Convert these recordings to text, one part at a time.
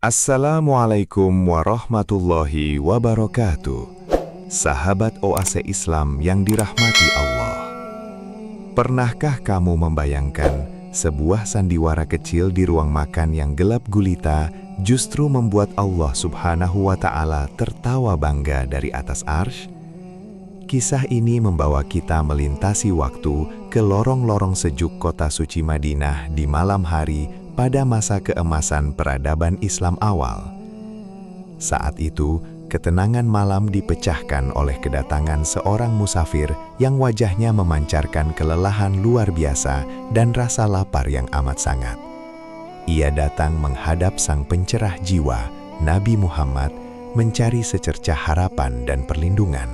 Assalamualaikum warahmatullahi wabarakatuh. Sahabat Oase Islam yang dirahmati Allah. Pernahkah kamu membayangkan sebuah sandiwara kecil di ruang makan yang gelap gulita justru membuat Allah Subhanahu wa Ta'ala tertawa bangga dari atas arsy? Kisah ini membawa kita melintasi waktu ke lorong-lorong sejuk kota suci Madinah di malam hari pada masa keemasan peradaban Islam awal. Saat itu, ketenangan malam dipecahkan oleh kedatangan seorang musafir yang wajahnya memancarkan kelelahan luar biasa dan rasa lapar yang amat sangat. Ia datang menghadap sang pencerah jiwa, Nabi Muhammad, mencari secercah harapan dan perlindungan.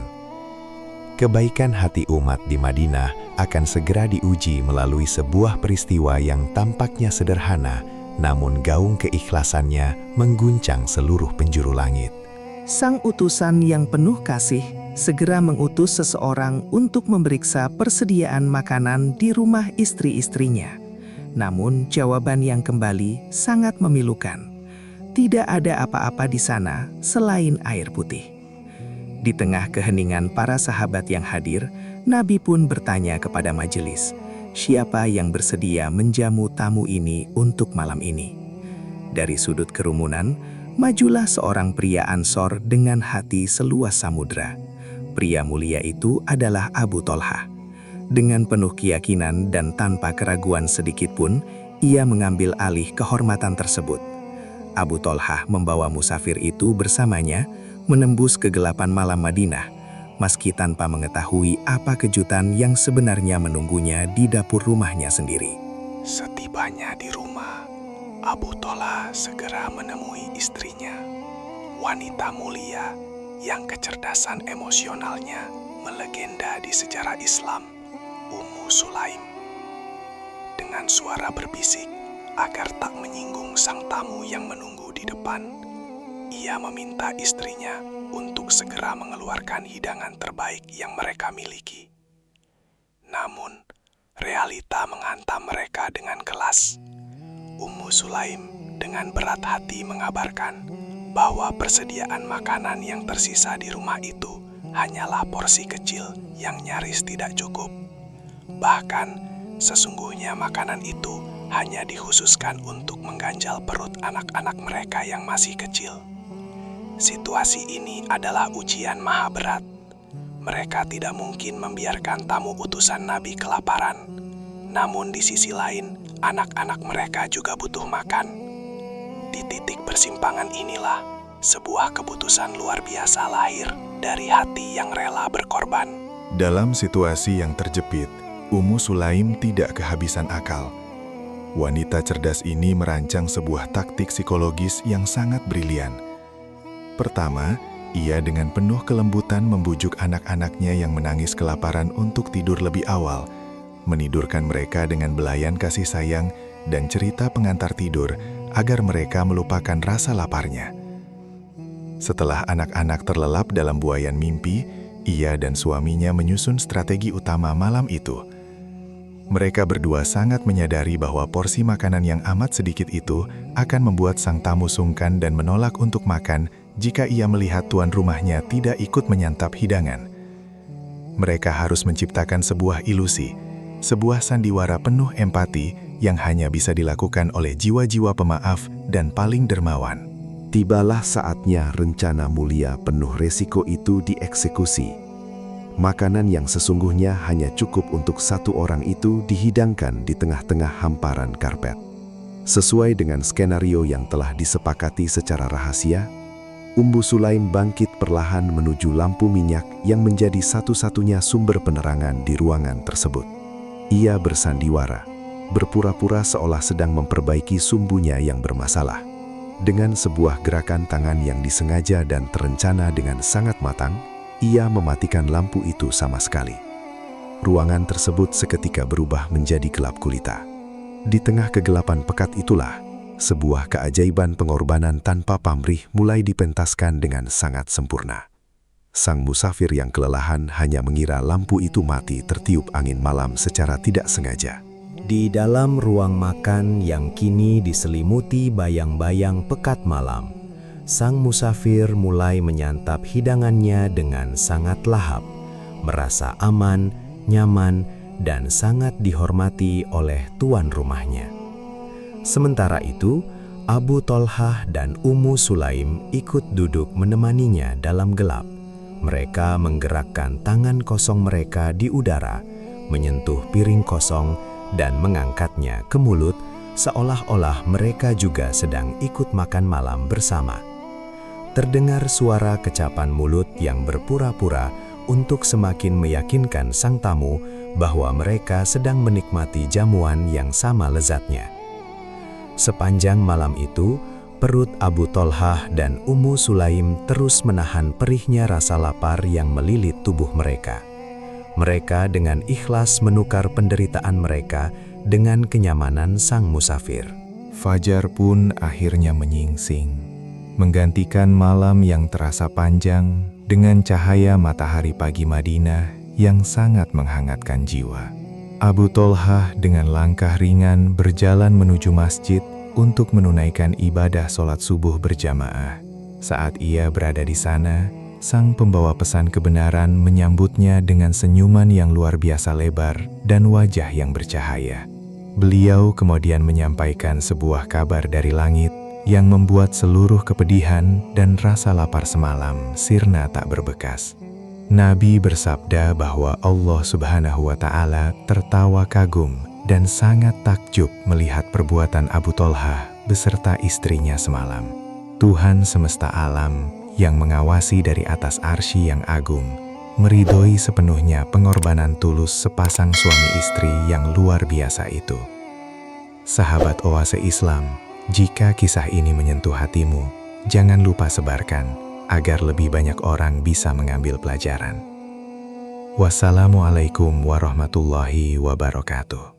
Kebaikan hati umat di Madinah akan segera diuji melalui sebuah peristiwa yang tampaknya sederhana, namun gaung keikhlasannya mengguncang seluruh penjuru langit. Sang utusan yang penuh kasih segera mengutus seseorang untuk memeriksa persediaan makanan di rumah istri-istrinya. Namun jawaban yang kembali sangat memilukan. Tidak ada apa-apa di sana selain air putih. Di tengah keheningan para sahabat yang hadir, Nabi pun bertanya kepada majelis, siapa yang bersedia menjamu tamu ini untuk malam ini? Dari sudut kerumunan, majulah seorang pria Ansor dengan hati seluas samudra. Pria mulia itu adalah Abu Tolhah. Dengan penuh keyakinan dan tanpa keraguan sedikit pun, ia mengambil alih kehormatan tersebut. Abu Tolhah membawa musafir itu bersamanya, menembus kegelapan malam Madinah, meski tanpa mengetahui apa kejutan yang sebenarnya menunggunya di dapur rumahnya sendiri. Setibanya di rumah, Abu Tolhah segera menemui istrinya, wanita mulia yang kecerdasan emosionalnya melegenda di sejarah Islam, Ummu Sulaim. Dengan suara berbisik agar tak menyinggung sang tamu yang menunggu di depan, ia meminta istrinya untuk segera mengeluarkan hidangan terbaik yang mereka miliki. Namun, realita menghantam mereka dengan kelas. Ummu Sulaim dengan berat hati mengabarkan bahwa persediaan makanan yang tersisa di rumah itu hanyalah porsi kecil yang nyaris tidak cukup. Bahkan, sesungguhnya makanan itu hanya dikhususkan untuk mengganjal perut anak-anak mereka yang masih kecil. Situasi ini adalah ujian maha berat. Mereka tidak mungkin membiarkan tamu utusan Nabi kelaparan. Namun di sisi lain, anak-anak mereka juga butuh makan. Di titik persimpangan inilah, sebuah keputusan luar biasa lahir dari hati yang rela berkorban. Dalam situasi yang terjepit, Ummu Sulaim tidak kehabisan akal. Wanita cerdas ini merancang sebuah taktik psikologis yang sangat brilian. Pertama, ia dengan penuh kelembutan membujuk anak-anaknya yang menangis kelaparan untuk tidur lebih awal, menidurkan mereka dengan belayan kasih sayang dan cerita pengantar tidur agar mereka melupakan rasa laparnya. Setelah anak-anak terlelap dalam buaian mimpi, ia dan suaminya menyusun strategi utama malam itu. Mereka berdua sangat menyadari bahwa porsi makanan yang amat sedikit itu akan membuat sang tamu sungkan dan menolak untuk makan jika ia melihat tuan rumahnya tidak ikut menyantap hidangan. Mereka harus menciptakan sebuah ilusi, sebuah sandiwara penuh empati yang hanya bisa dilakukan oleh jiwa-jiwa pemaaf dan paling dermawan. Tibalah saatnya rencana mulia penuh resiko itu dieksekusi. Makanan yang sesungguhnya hanya cukup untuk satu orang itu dihidangkan di tengah-tengah hamparan karpet. Sesuai dengan skenario yang telah disepakati secara rahasia, Ummu Sulaim bangkit perlahan menuju lampu minyak yang menjadi satu-satunya sumber penerangan di ruangan tersebut. Ia bersandiwara, berpura-pura seolah sedang memperbaiki sumbunya yang bermasalah. Dengan sebuah gerakan tangan yang disengaja dan terencana dengan sangat matang, ia mematikan lampu itu sama sekali. Ruangan tersebut seketika berubah menjadi gelap gulita. Di tengah kegelapan pekat itulah, sebuah keajaiban pengorbanan tanpa pamrih mulai dipentaskan dengan sangat sempurna. Sang musafir yang kelelahan hanya mengira lampu itu mati tertiup angin malam secara tidak sengaja. Di dalam ruang makan yang kini diselimuti bayang-bayang pekat malam, sang musafir mulai menyantap hidangannya dengan sangat lahap, merasa aman, nyaman, dan sangat dihormati oleh tuan rumahnya. Sementara itu, Abu Tolhah dan Ummu Sulaim ikut duduk menemaninya dalam gelap. Mereka menggerakkan tangan kosong mereka di udara, menyentuh piring kosong, dan mengangkatnya ke mulut, seolah-olah mereka juga sedang ikut makan malam bersama. Terdengar suara kecapan mulut yang berpura-pura untuk semakin meyakinkan sang tamu bahwa mereka sedang menikmati jamuan yang sama lezatnya. Sepanjang malam itu, perut Abu Tolhah dan Ummu Sulaim terus menahan perihnya rasa lapar yang melilit tubuh mereka. Mereka dengan ikhlas menukar penderitaan mereka dengan kenyamanan sang musafir. Fajar pun akhirnya menyingsing, menggantikan malam yang terasa panjang dengan cahaya matahari pagi Madinah yang sangat menghangatkan jiwa. Abu Tolhah dengan langkah ringan berjalan menuju masjid untuk menunaikan ibadah sholat subuh berjamaah. Saat ia berada di sana, sang pembawa pesan kebenaran menyambutnya dengan senyuman yang luar biasa lebar dan wajah yang bercahaya. Beliau kemudian menyampaikan sebuah kabar dari langit yang membuat seluruh kepedihan dan rasa lapar semalam sirna tak berbekas. Nabi bersabda bahwa Allah Subhanahu wa Ta'ala tertawa kagum dan sangat takjub melihat perbuatan Abu Tolhah beserta istrinya semalam. Tuhan semesta alam yang mengawasi dari atas arsy yang agung, meridhoi sepenuhnya pengorbanan tulus sepasang suami istri yang luar biasa itu. Sahabat Oase Islam, jika kisah ini menyentuh hatimu, jangan lupa sebarkan agar lebih banyak orang bisa mengambil pelajaran. Wassalamualaikum warahmatullahi wabarakatuh.